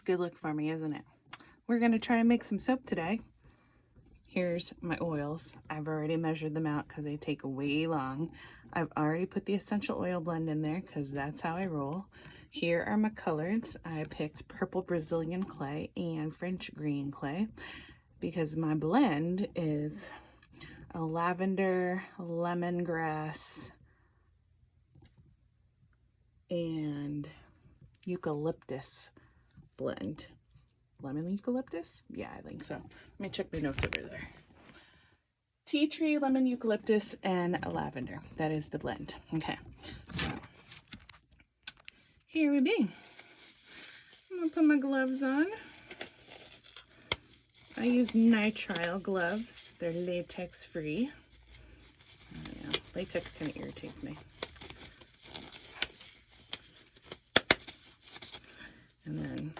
good look for me, isn't it? We're going to try to make some soap today. Here's my oils. I've already measured them out because they take way long. I've already put the essential oil blend in there because that's how I roll. Here are my colors. I picked purple Brazilian clay and French green clay because my blend is a lavender, lemongrass, and eucalyptus blend. Lemon eucalyptus? Yeah, I think so. Let me check my notes over there. Tea tree, lemon eucalyptus, and lavender. That is the blend. Okay, so here we be. I'm gonna put my gloves on. I use nitrile gloves. They're latex free. Oh, yeah. Latex kind of irritates me. And then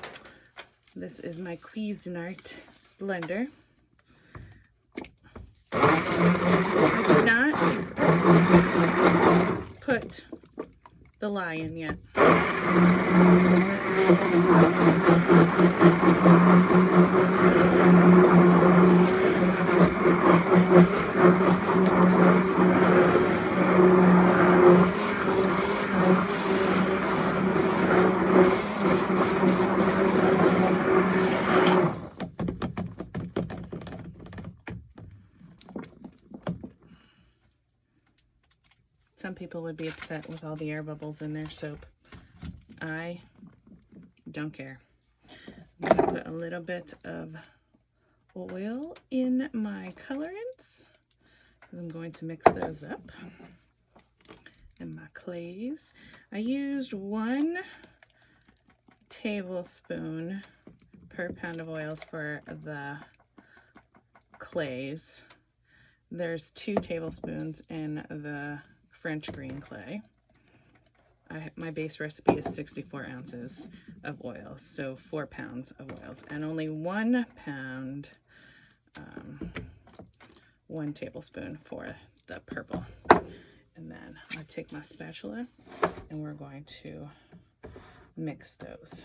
this is my Cuisinart blender. I did not put the lye in yet. Some people would be upset with all the air bubbles in their soap. I don't care. I'm going to put a little bit of oil in my colorants because I'm going to mix those up. And my clays. I used 1 tablespoon per pound of oils for the clays. There's 2 tablespoons in the French green clay. My base recipe is 64 ounces of oils, so 4 pounds of oils, and only 1 pound, 1 tablespoon for the purple. And then I take my spatula and we're going to mix those.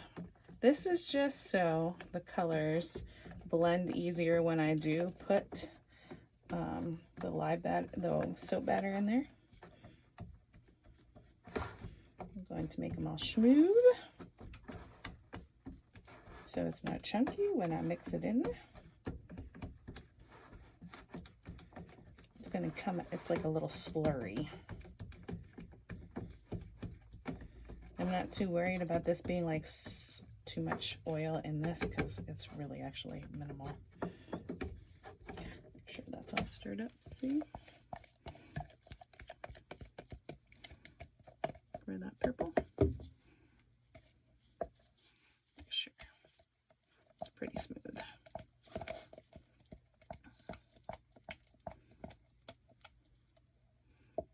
This is just so the colors blend easier when I do put the soap batter in there. I'm going to make them all smooth so it's not chunky when I mix it in. It's going to come, it's like a little slurry. I'm not too worried about this being like too much oil in this because it's really actually minimal. Make sure that's all stirred up, see? For that purple. Make sure it's pretty smooth.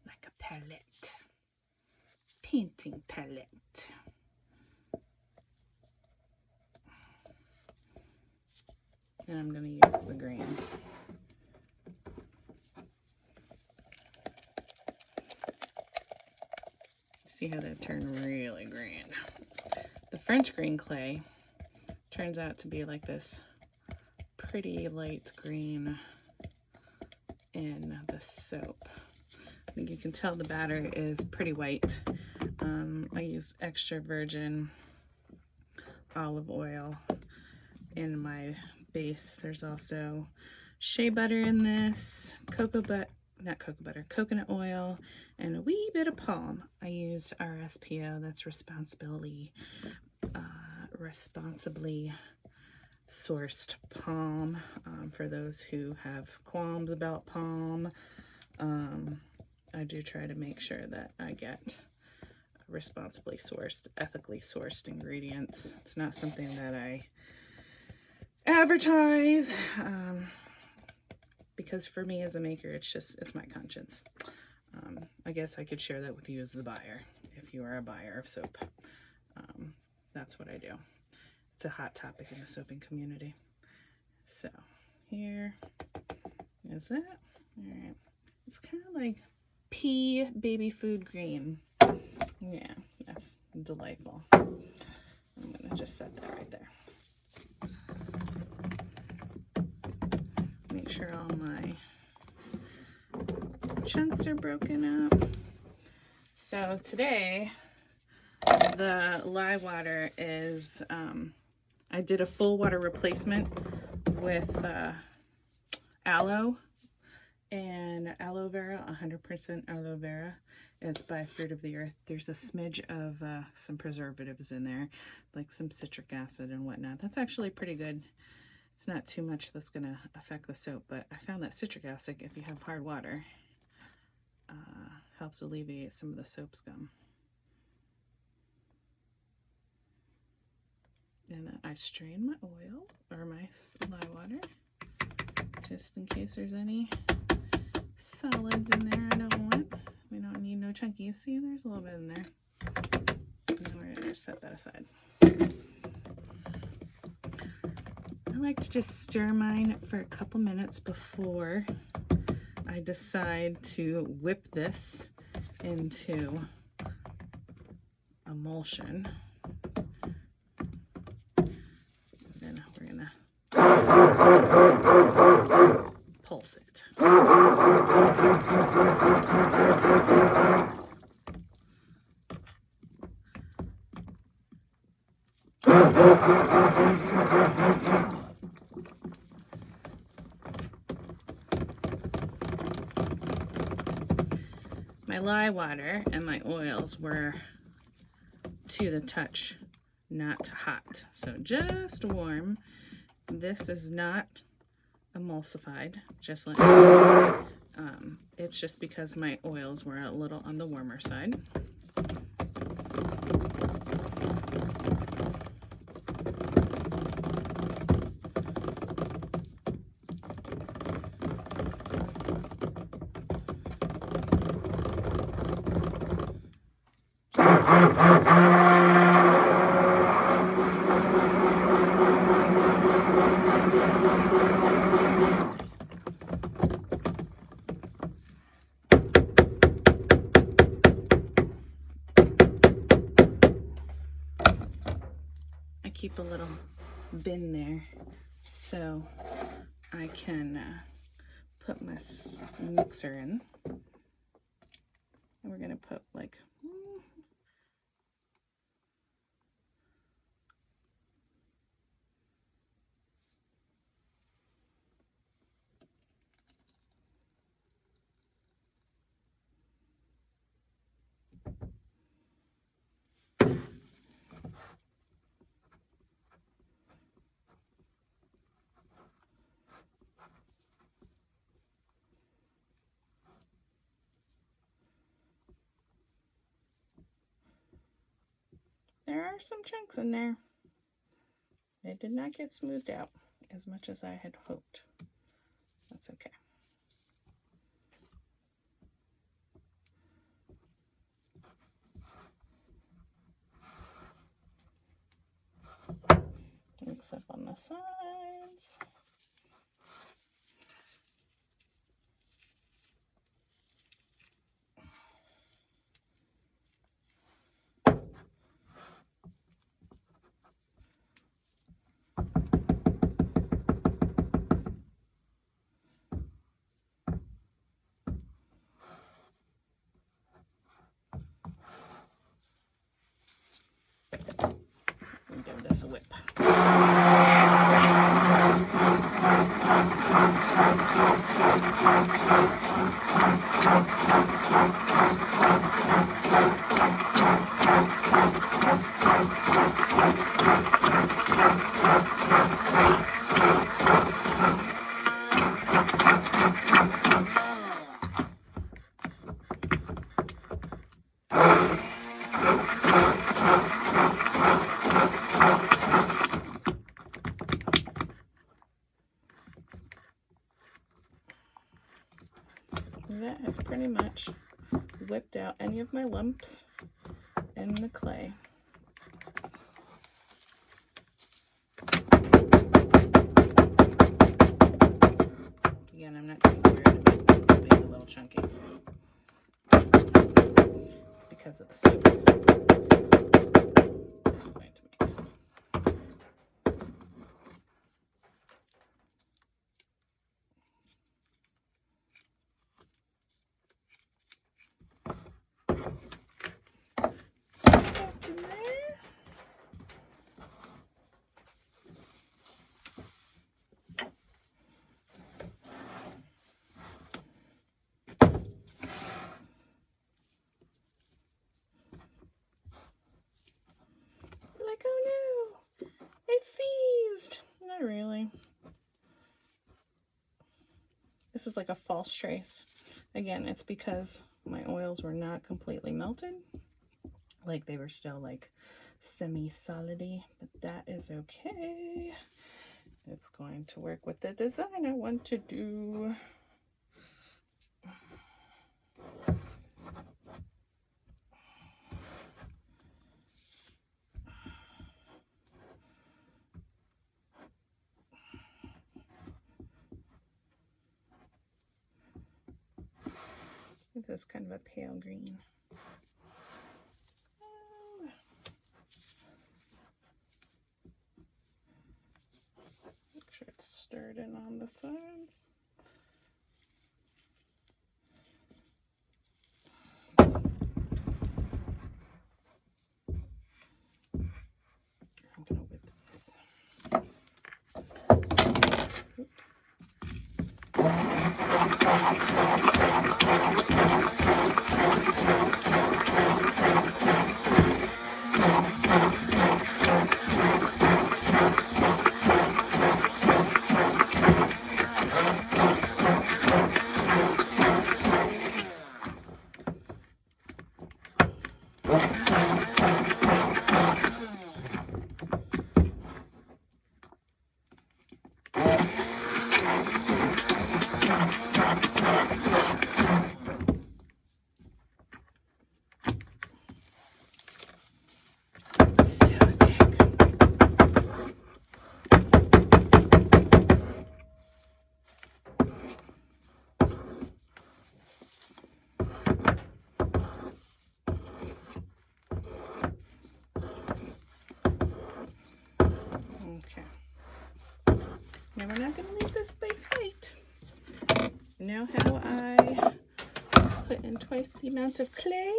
Like a palette. Painting palette. And I'm going to use the green. See how that turned really green. The French green clay turns out to be like this pretty light green in the soap. I think you can tell the batter is pretty white. I use extra virgin olive oil in my base. There's also shea butter in this, coconut oil, and a wee bit of palm. I used RSPO, that's responsibly sourced palm, for those who have qualms about palm. I do try to make sure that I get responsibly sourced, ethically sourced ingredients. It's not something that I advertise, because for me as a maker, it's my conscience. I guess I could share that with you as the buyer, if you are a buyer of soap. That's what I do. It's a hot topic in the soaping community. So here is it. All right. It's kind of like pea baby food green. Yeah, that's delightful. I'm gonna just set that right there. Make sure all my chunks are broken up. So today, the lye water is, I did a full water replacement with aloe and aloe vera, 100% aloe vera. It's by Fruit of the Earth. There's a smidge of some preservatives in there, like some citric acid and whatnot. That's actually pretty good. It's not too much that's going to affect the soap, but I found that citric acid, if you have hard water, helps alleviate some of the soap scum. And I strain my oil, or my lye water, just in case there's any solids in there I don't want. We don't need no chunkies. See, there's a little bit in there. And we're going to set that aside. I like to just stir mine for a couple minutes before I decide to whip this into emulsion. And then we're going to pulse it. My lye water and my oils were to the touch, not hot. So just warm. This is not emulsified, just like it's just because my oils were a little on the warmer side. I keep a little bin there so I can put my mixer in. And we're going to put like there are some chunks in there. They did not get smoothed out as much as I had hoped. That's okay. Mix up on the sides. And give this a whip. That has pretty much whipped out any of my lumps in the clay. Again, I'm not too worried about it being a little chunky. It's because of the soap I'm going to make. seized. Not really. This is like a false trace. Again, it's because my oils were not completely melted. Like they were still like semi-solidy, but that is okay. It's going to work with the design I want to do. This is kind of a pale green. Make sure it's stirred in on the sides. I'm gonna whip this. Oops. Okay. Now we're not going to leave this base white. You know how I put in twice the amount of clay?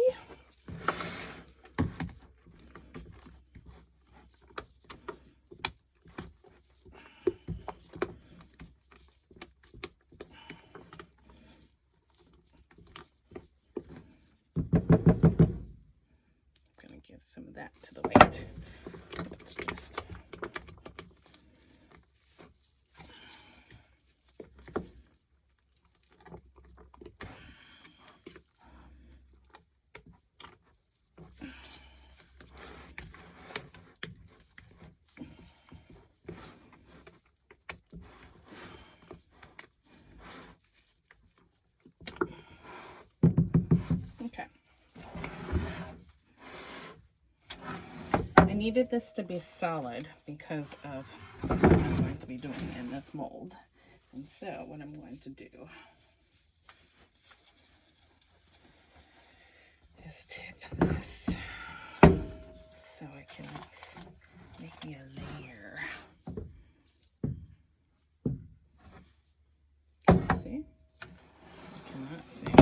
I'm going to give some of that to the white. Let's just okay. I needed this to be solid because of what I'm going to be doing in this mold. And so what I'm going to do is tip this so I can make me a layer. See? I cannot see.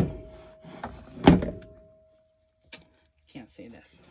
Can't see this.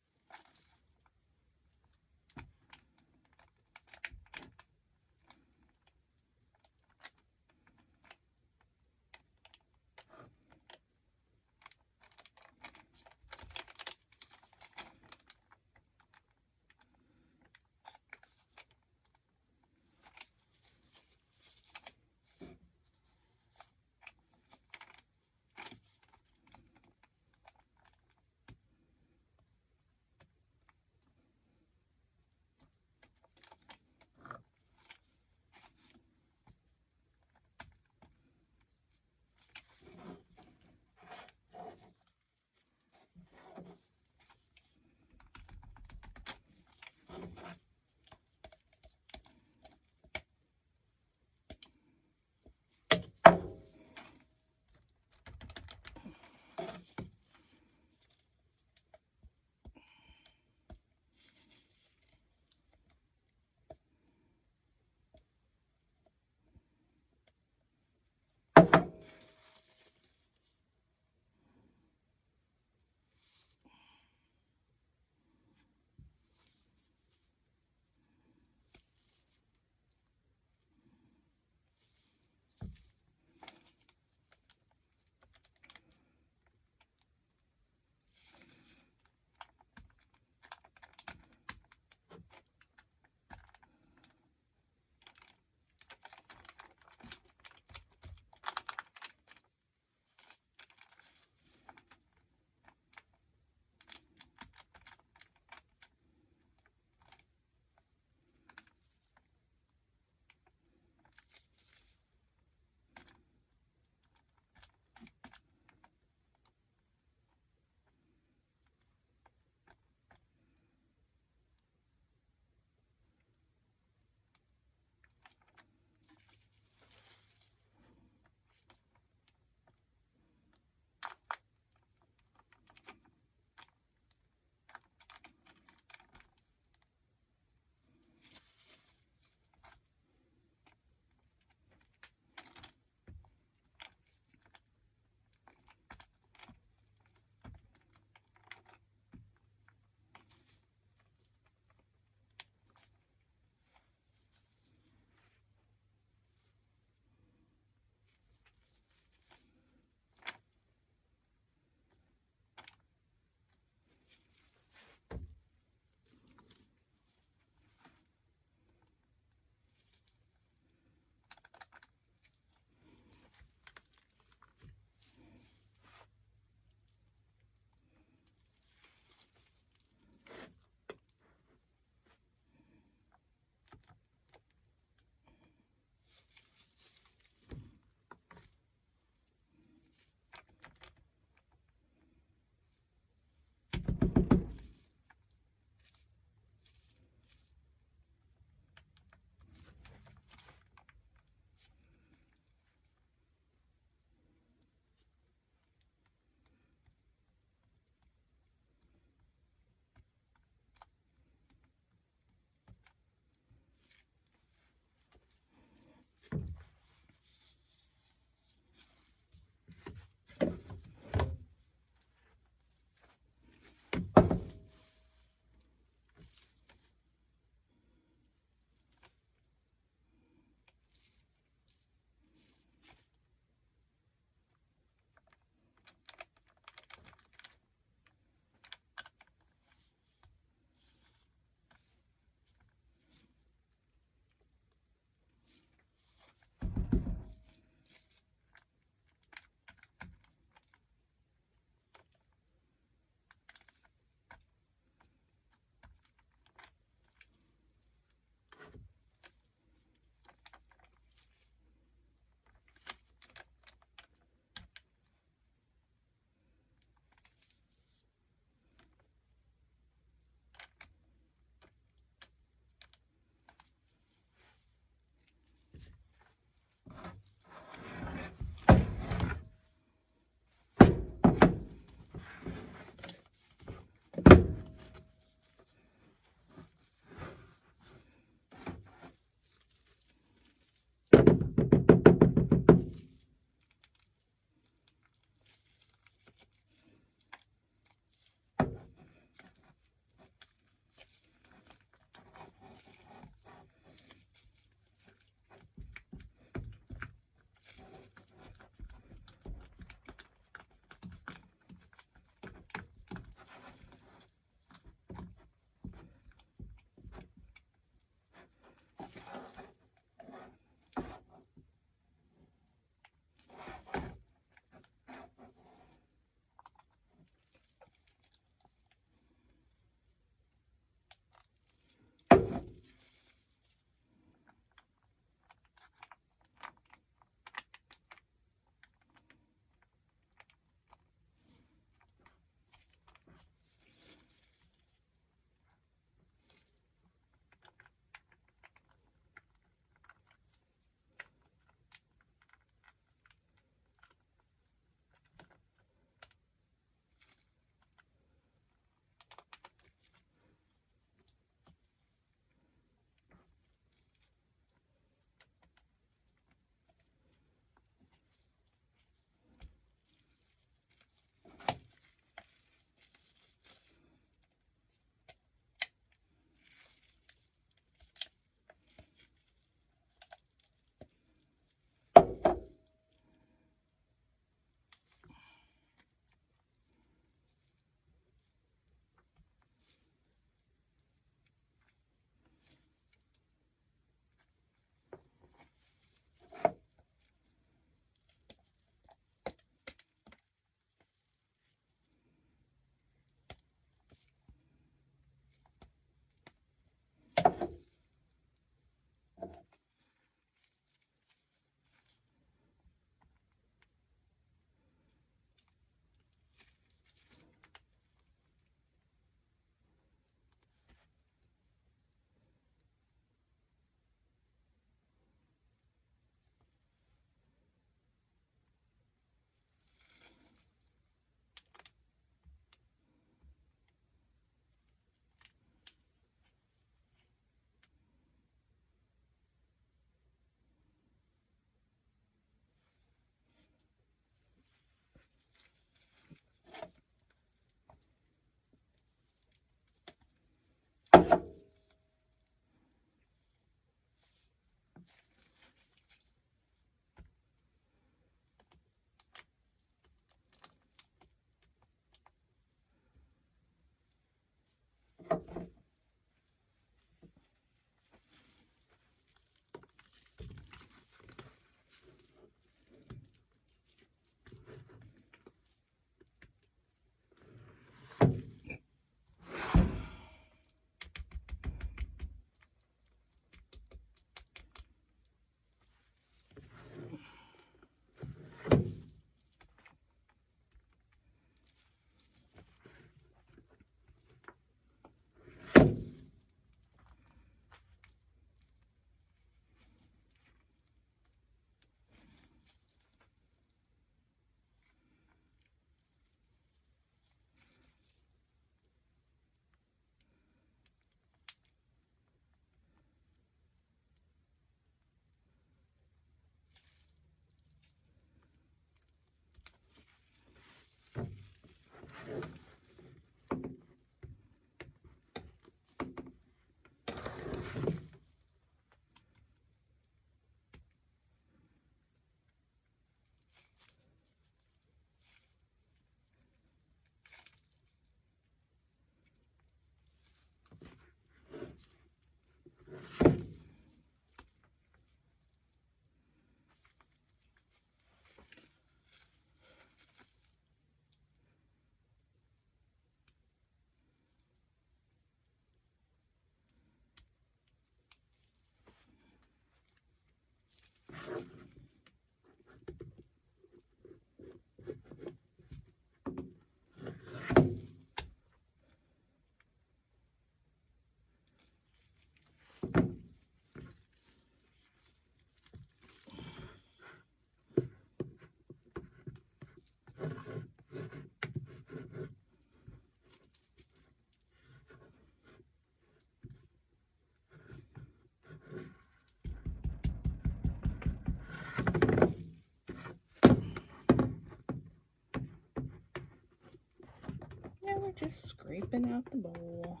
just scraping out the bowl.